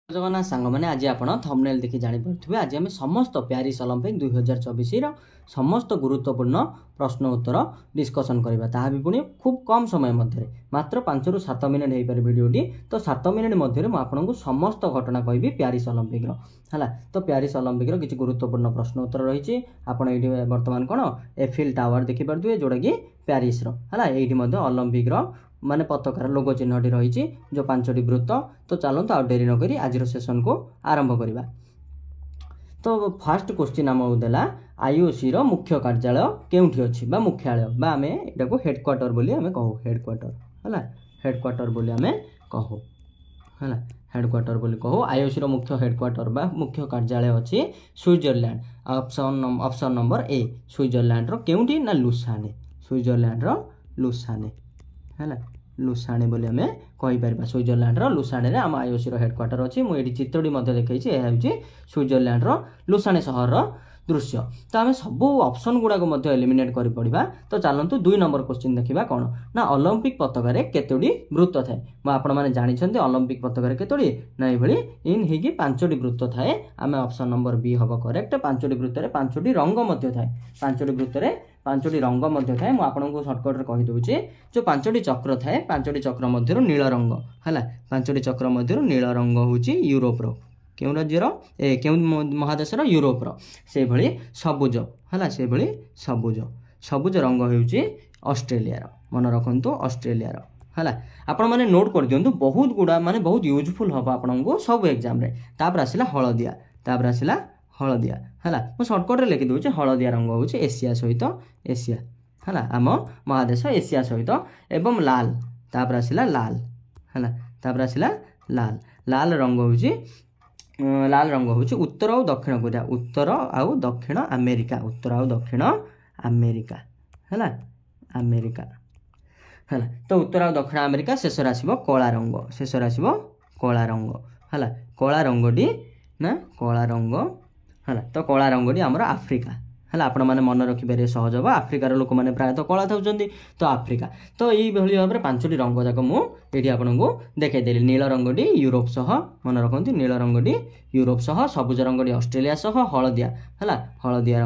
जगन्नाथ सांग मैंने आज आप थंबनेल देखि जापर आज आम समस्त प्यारिस ओलंपिक 2024 समस्त गुरुत्वपूर्ण प्रश्न उत्तर डिस्कसन करवा ता भी पुणी खूब कम समय मध्य मात्र 5 ରୁ 7 मिनिट हो पारे भिडियोटी तो 7 मिनिट मध्य मुझे समस्त घटना कहि प्यारिस ओलंपिक है तो प्यारिस ओलंपिक किसी गुरुत्वपूर्ण प्रश्न उत्तर रही आपड़ ये बर्तमान कौन एफिल टावर देखिपे जोटा कि प्यारिस है ये ओलंपिक माने पताकार लोगो चिन्हटी रही जो 5टी वृत्त तो चलते आ डेरी नक आज सेसन को आरंभ करवा। तो फास्ट क्वेश्चन आम देला आईओसी रो मुख्य कार्यालय केउठी अछि बा मुख्यालय बा आमे एटा को हेडक्वार्टर बोली आमे कहू हेडक्वार्टर हला हेडक्वार्टर बोली आमे कहू हला हेडक्वार्टर बोली कहू आईओसी रो मुख्य हेडक्वार्टर बा मुख्य कार्यालय अछि Switzerland. Option number A Switzerland रो केउठी ना लुसाने स्विट्जरलैंड रो लुसाने है लुसाने बोली आम कहीपर स्विट्जरलैंड रो लुसाने रे आम आईओसी रो हेडक्वार्टर अच्छी मुझे चित्रटी देखी स्विट्जरलैंड रो लुसाने सहर रो दृश्य। तो आम सब ऑप्शन गुड़ाक एलिमिनेट कर पड़ा। तो चलतु 2 नंबर क्वेश्चन देखा कौन ना ओलंपिक पताकार केतोटी वृत्त थाए आपण मैंने जानते ओलंपिक पताकार केतोटी ना ये इन ही 5टी वृत्त थाए आम ऑप्शन नंबर बी हम करेक्ट 5टी वृत्त 5टी रंग थाए 5टी वृत्त 5टी रंग थाए मुझे सर्टकट कहीदे जो 5टी चक्र थाए 5टी चक्र मध्य नील रंग है 5टी चक्र मध्य नील रंग हूँ यूरोप क्यों राज्यर क्यों महादेश यूरोप से भली सबुज है से भली सबुज सबुज रंग हूँ ऑस्ट्रेलिया मन रखु ऑस्ट्रेलिया है आपण मैंने नोट कर दिंतु बहुत गुड़ा माने बहुत यूजफुल हम आपको सब एग्जाम तापर आसला हलदिया तापर आसला हलदिया है मुझे सर्टकट लिखिदे हलदिया रंग हूँ एशिया सहित एशिया है आम महादेश एशिया सहित एवं लाल तापर आसला लाल है तापर आसला लाल लाल रंग हूँ लाल रंग हूँ उत्तर और दक्षिण कोरिया उत्तर आउ दक्षिण अमेरिका उत्तर आउ दक्षिण अमेरिका है अमेरिका है तो उत्तर आउ दक्षिण अमेरिका शेष आसो कला रंग शेष आसो कला रंग है कला रंगटी ना कला रंग है तो कला रंगटी आमर आफ्रिका है आपण मैंने मन रखिपारे सहज हम आफ्रिकार लोक मैंने प्रायतः कला था तो आफ्रिका तो यही भाव में 5टी रंग जाक मुझे आपको देखईदेली नील रंगटी यूरोप सह मन रखती नील रंगटी यूरोप सह सबुज रंगटी ऑस्ट्रेलिया सह हलदिया है हलदिया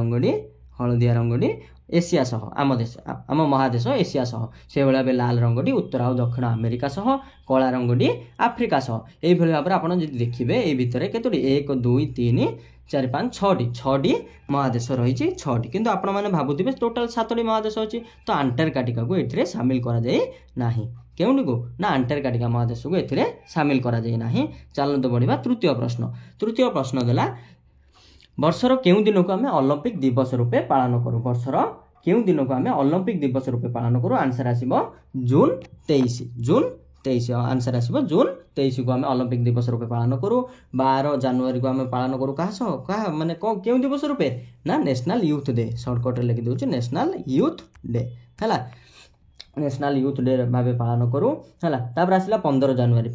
रंगटी एशिया सह आम देश आम महादेश एशिया सह से भाई लाल रंगटी उत्तर और दक्षिण अमेरिका सह कला रंगटी आफ्रिका सह यही भाव में आपड़ देखिए ये भितर केतोटी 1 2 3 4 5 6टी महादेश रही 6टी किंतु आपण मैंने भावुवे टोटाल 7टी महादेश अच्छी तो अंटार्कटिका को ये सामिल करा केउटी को ना अंटार्कटिका महादेश को ये सामिल करा चलते बढ़िया तृतीय प्रश्न देला वर्षर केउं दिन को आम ओलंपिक दिवस रूपे पालन करूँ वर्षर केउं दिन को आम ओलंपिक दिवस रूपे पालन करूँ आंसर आसो जून 23 आंसर आसो जून 23 को आम ओलंपिक दिवस रूपे पालन करूँ 12 जनवरी को आम पालन करूँ क्या माने क्यों दिवस रूपे ना नेशनल यूथ डे सर्टकट लिखिदे नेशनल यूथ डे है नेशनल यूथ डे भाव पालन करूँ है आसला 15 जनवरी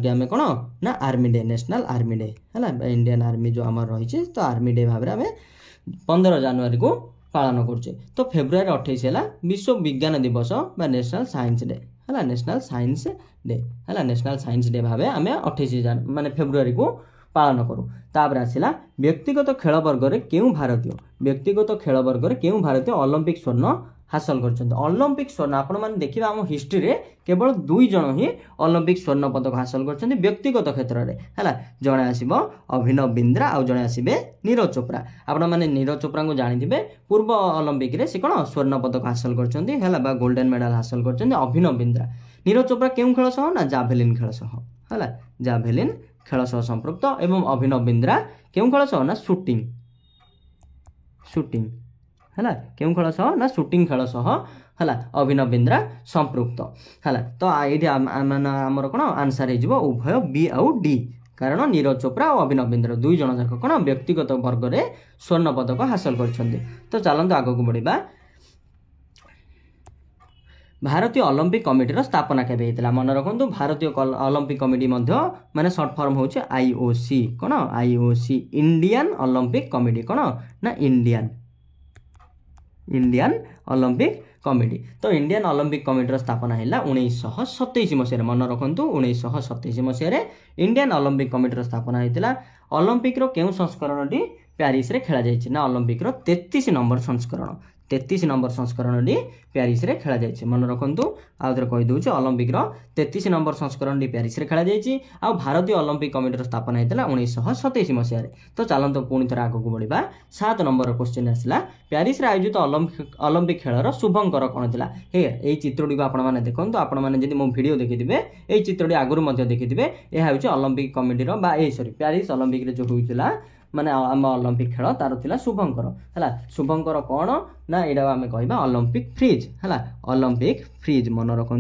के आम कौन ना army day national army day है इंडियन आर्मी जो आम रही तो आर्मी डे भाव में आम 15 जनवरी को पालन करुचे। तो फेब्रुआरी 28 है विश्व विज्ञान दिवस बा नेशनल साइंस डे है नेशनल साइंस डे है नेशनल साइंस डे भाव आम 28 माने फेब्रुआरी को पालन करूँ। तापर आसला व्यक्तिगत खेल वर्ग में क्यों भारतीय ओलंपिक स्वर्ण हासिल कर ओलंपिक स्वर्ण आपण मैंने देखिए आम हिस्ट्री रे केवल 2 जन ही ओलंपिक स्वर्ण पदक हासिल कर व्यक्तिगत क्षेत्र में है जड़े आसो अभिनव बिंद्रा आउ जड़े आसबे नीरज चोपड़ा आपण मैंने नीरज चोपड़ा को जानी पूर्व ओलंपिक रे से कौन स्वर्ण पदक हासिल कर गोल्डन मेडल हासिल कर अभिनव बिंद्रा नीरज चोपड़ा क्यों खेल सह ना जाभेलिन खेल सह है जाभेलिन खेल सह संपृक्त एवं अभिनव बिंद्रा क्यों खेल सह ना शूटिंग है क्यों खेल सह ना शूटिंग खेल सह है अभिनव बिंद्रा संपृक्त है तो ये आमर कौन आंसर हो उभय बी आउ डी कारण नीरज चोपड़ा और अभिनव बिंद्रा 2 जन जाक कौन व्यक्तिगत वर्ग में स्वर्ण पदक हासिल कर। तो चलते आगक बढ़ा भारतीय ओलंपिक कमिटीर स्थापना केबे हेतला मन रखु भारतीय ओलंपिक कमिटी माने सर्ट फॉर्म होचे आईओसी कौन आईओसी इंडियन ओलंपिक कमिटी कौन ना इंडियन ओलंपिक कमिटी। तो इंडियन ओलंपिक कमिटीर स्थापना है 1927 मसीह। मन रखु 1927 मसीह इंडियन ओलंपिक कमिटीर स्थापना होता। ओलंपिक क्यों संस्करण टी प्यारिस रे खेला जाइछि ना ओलंपिक 33 नंबर संस्करण 33 नंबर संस्करण टी प्यारिस रे खेला जाइछि। मन रखु आउथरे कहि दउछि ओलंपिक 33 नंबर संस्करण टी प्यारिस रे खेला जाइछि। आ भारतीय ओलंपिक कमिटीर स्थापना होता 1927 मसीह। तो चलतो पुणी थोड़ा आगक बढ़ा। 7 नंबर क्वेश्चन आसला प्यारिस रे आयोजित ओलंपिक खेलर शुभंकर कौन था। हे यही चित्रटी को आपण मैंने देखो आपण मैंने मो भिडियो देखिथे यही चित्रटी आगुरी देखिथे। यह हूँ ओलंपिक कमिटीर सॉरी प्यारिस ओलंपिक जो होता माने आम ओलंपिक खेल तार थिला शुभंकर है। शुभंकर कौन ना यहाँ आम कह ओलंपिक फ्रिज है। ओलंपिक फ्रिज मन रखु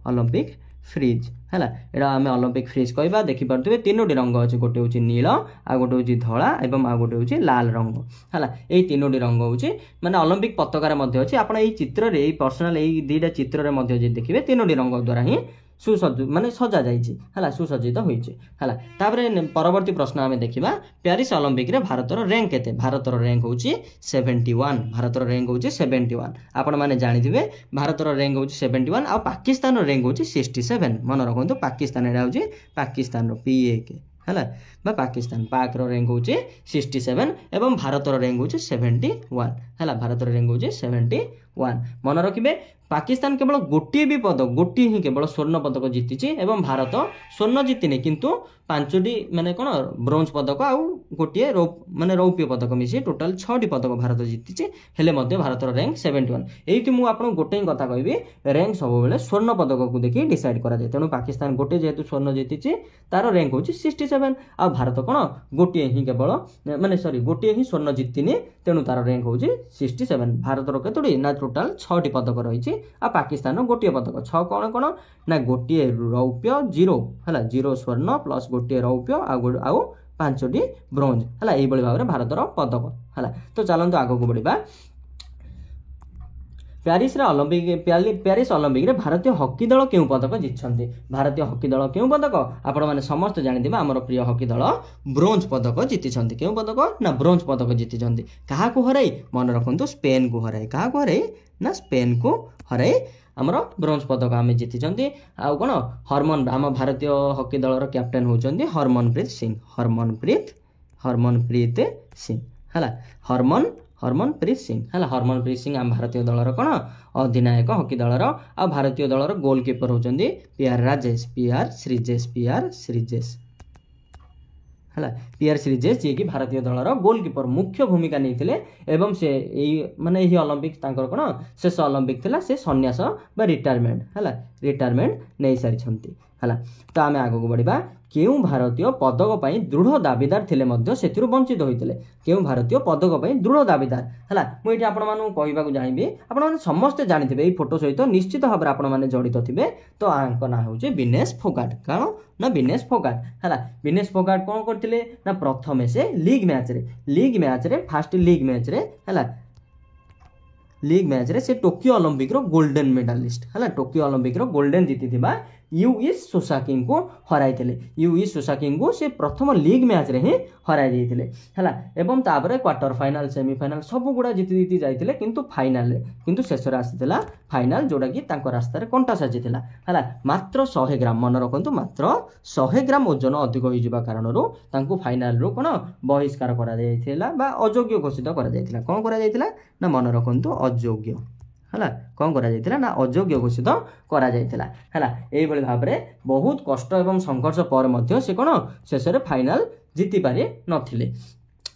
ओलंपिक फ्रिज है। यहाँ आम ओलंपिक फ्रिज कह देखिपे 3टी रंग अच्छे गोटे हूँ नील आ गोटे हूँ धला और आ गोटे हूँ लाल रंग है। यही 3टी रंग हूँ माने ओलंपिक पताकार अच्छी। आप चित्र यही पर्सनाल यही 2टा चित्र देखिए 3टी रंग द्वारा ही सुसज्ज माने सजा जाइए है सुसज्जित होइए है। परवर्ती प्रश्न आम देखा प्यारिस ओलंपिक रे भारतर रैंक केते। भारतर रैंक हूँ 71। भारतर रैंक हूँ 71 आपण मैंने जानिथिबे भारतर रैंक हूँ 71 आ पाकिस्तान रैंक हूँ 67। मन रखु पाकिस्तान यहाँ हूँ पाकिस्तान PAK है पाकिस्तान पाक रैंक हूँ 67 एवं भारतर रैंक हूँ 71 है। भारतर रैंक हूँ 71। मन रखिए पाकिस्तान केवल गोटे भी पदक गोटे ही केवल स्वर्ण पदक जीति एवं भारत स्वर्ण जीतिनी किंतु 5टी माने कौन ब्रोंज पदक आउ गोटे माने रौप्य पदक मिसी टोटाल 6टी पदक भारत जीति हेले मध्य भारतर रैंक 71। एइति मु आपन गोटे ही कथा कहबी रैंक सब बेले स्वर्ण पदक को देखि डिसाइड करा जाय। तेणु पाकिस्तान गोटे जेहेतु स्वर्ण जीति तार रैंक हूँ 67 आ भारत कौन गोटे ही केवल माने सॉरी गोटे ही स्वर्ण जीतिनी तेणु तार रैंक हूँ 67। भारतर केतोटी ना टोटाल 6टी पदक रही आ पाकिस्तान गोटे पदक 6 कौन कौन ना गोटे रौप्य 0 है 0 स्वर्ण प्लस गोटे रौप्य आउ 5टी ब्रोंज है। यही भाव में भारतर पदक है। तो चलते आगक बढ़ा। प्यारिस ओलंपिक रे भारतीय हॉकी दल क्यों पदक जीतछन्ती। भारतीय हॉकी दल क्यों पदक आपण माने समस्त जानिथिबे आमर प्रिय हॉकी दल ब्रोंज पदक जीतिछन्ती। क्यों पदक ना ब्रोंज पदक जीतिछन्ती। कहा को हराई मन रखु स्पेन को हराई। कहा को हराई ना स्पेन को हराई आमर ब्रोंज पदक आम जीति। आउ कौन हरमन आम भारतीय हॉकी दलर कैप्टेन होउछन्ती हरमनप्रीत सिंह। हरमनप्रीत सिंह है हरमनप्रीत सिंह है। हरमनप्रीत सिंह आम भारतीय दलर कौन अधिनायक हॉकी दलर। आ भारतीय दलर गोलकीपर होउछन्ती PR श्रीजेश है। PR श्रीजेश जी की भारतीय दलर गोलकीपर मुख्य भूमिका नहीं एवं से माने यही ओलंपिक तांकर कौन शेष ओलंपिक थिला से सन्यास बा रिटायरमेंट है रिटायरमेंट नहीं सारी है। तो आम आगक बढ़ा। क्यों भारतीय पदक पर दृढ़ दाबीदार थिले मध्य सेथिरु वंचित होइतिले। क्यों भारतीय पदक पर दृढ़ दाबीदार है मुझे आपण मानू कहवाक चाहिए आपण मैंने समस्ते जानिथिबे एई फोटो सहित निश्चित भाव में आपण मैंने जड़ित थिबे। तो आंक ना हूँ विनेश फोगाट कौन ना विनेश फोगाट है। विनेश फोगाट कौन करथिले ना प्रथमे से लीग मैच रे फास्ट लीग मैच रे है लीग मैच रे से टोकियो ओलंपिक रो गोल्डन मेडालिस्ट है। टोकियो ओलंपिक रो गोल्डन जीति यूइस सोसाकी को हराई। यूइस सोसाकी को से प्रथम लीग मैच रे ही हराई जाइए है। एवं तापर क्वार्टर फाइनाल सेमीफाइनाल सब गुड़ा जीति जाइए किंतु फाइनाल किंतु शेष आसाला फाइनाल जोड़ा कि रास्तार कंटा साजिला है। मात्र 100 ग्राम मन रखु मात्र 100 ग्राम ओजन अधिक हो कारण फाइनाल रू कौन बहिष्कार करा अयोग्य घोषित करा कौन करा ना मन रखु अयोग्य है। कौन करा ना अयोग्य घोषित करा है। यही भाव में बहुत कष्ट एवं संघर्ष पर मध्य से कौन शेष फाइनाल जीति पारि नथिले।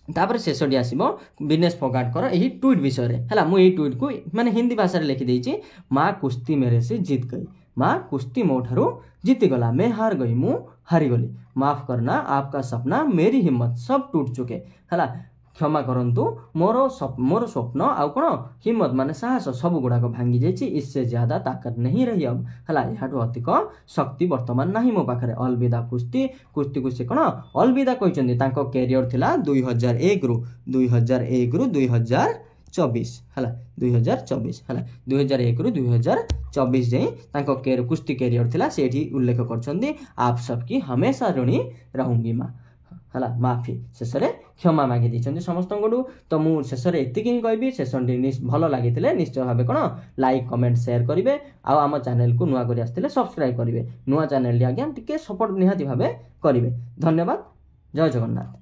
तापर शेषटी आसब विनेश फोगाटकर यही ट्वीट विषय है। मुझे ट्वीट को माने हिंदी भाषा में लिखिदेची माँ कुश्ती मेरे से जीत गई। माँ कुश्ती मो ठारू जीतीगला मैं हार गई मु हारीगली। माफ करना आपका सपना मेरी हिम्मत सब टूट चुके है। क्षमा करंतु मोर स्वप्न आउ कौन हिम्मत माने साहस सब गुड़ाक भांगी जाइए। इससे ज्यादा ताकत नहीं रही अब है। यहाँ अधिक शक्ति वर्तमान नहीं मो पाखे। अलविदा कुश्ती कुश्ती कुश्ती कौन अलविदा कहते कैरियर थिला 2001 रु 2024 है 2024 है 2001 रु 2024 जाए कुश्ती कैरियर थिला से उल्लेख कर आप सबकी हमेशा ऋणी रहूंगी माँ है माफी शेष क्षमा मागि ଦେଇଛନ୍ତି ସମସ୍ତଙ୍କଠୁ। ତ ମୁଁ ଶେଷରେ ଏତିକି ହିଁ କହିବି, ସେସନଟି ଭଲ ଲାଗିଥିଲେ ନିଶ୍ଚୟ ଭାବେ କ'ଣ ଲାଇକ୍ କମେଣ୍ଟ ସେୟାର କରିବେ, ଆଉ ଆମ ଚ୍ୟାନେଲକୁ ନୂଆ କରି ଆସିଥିଲେ ସବସ୍କ୍ରାଇବ୍ କରିବେ। ନୂଆ ଚ୍ୟାନେଲଟି ଆଜ୍ଞା ଟିକେ ସପୋର୍ଟ ନିହାତି ଭାବେ କରିବେ। ଧନ୍ୟବାଦ। ଜୟ ଜଗନ୍ନାଥ।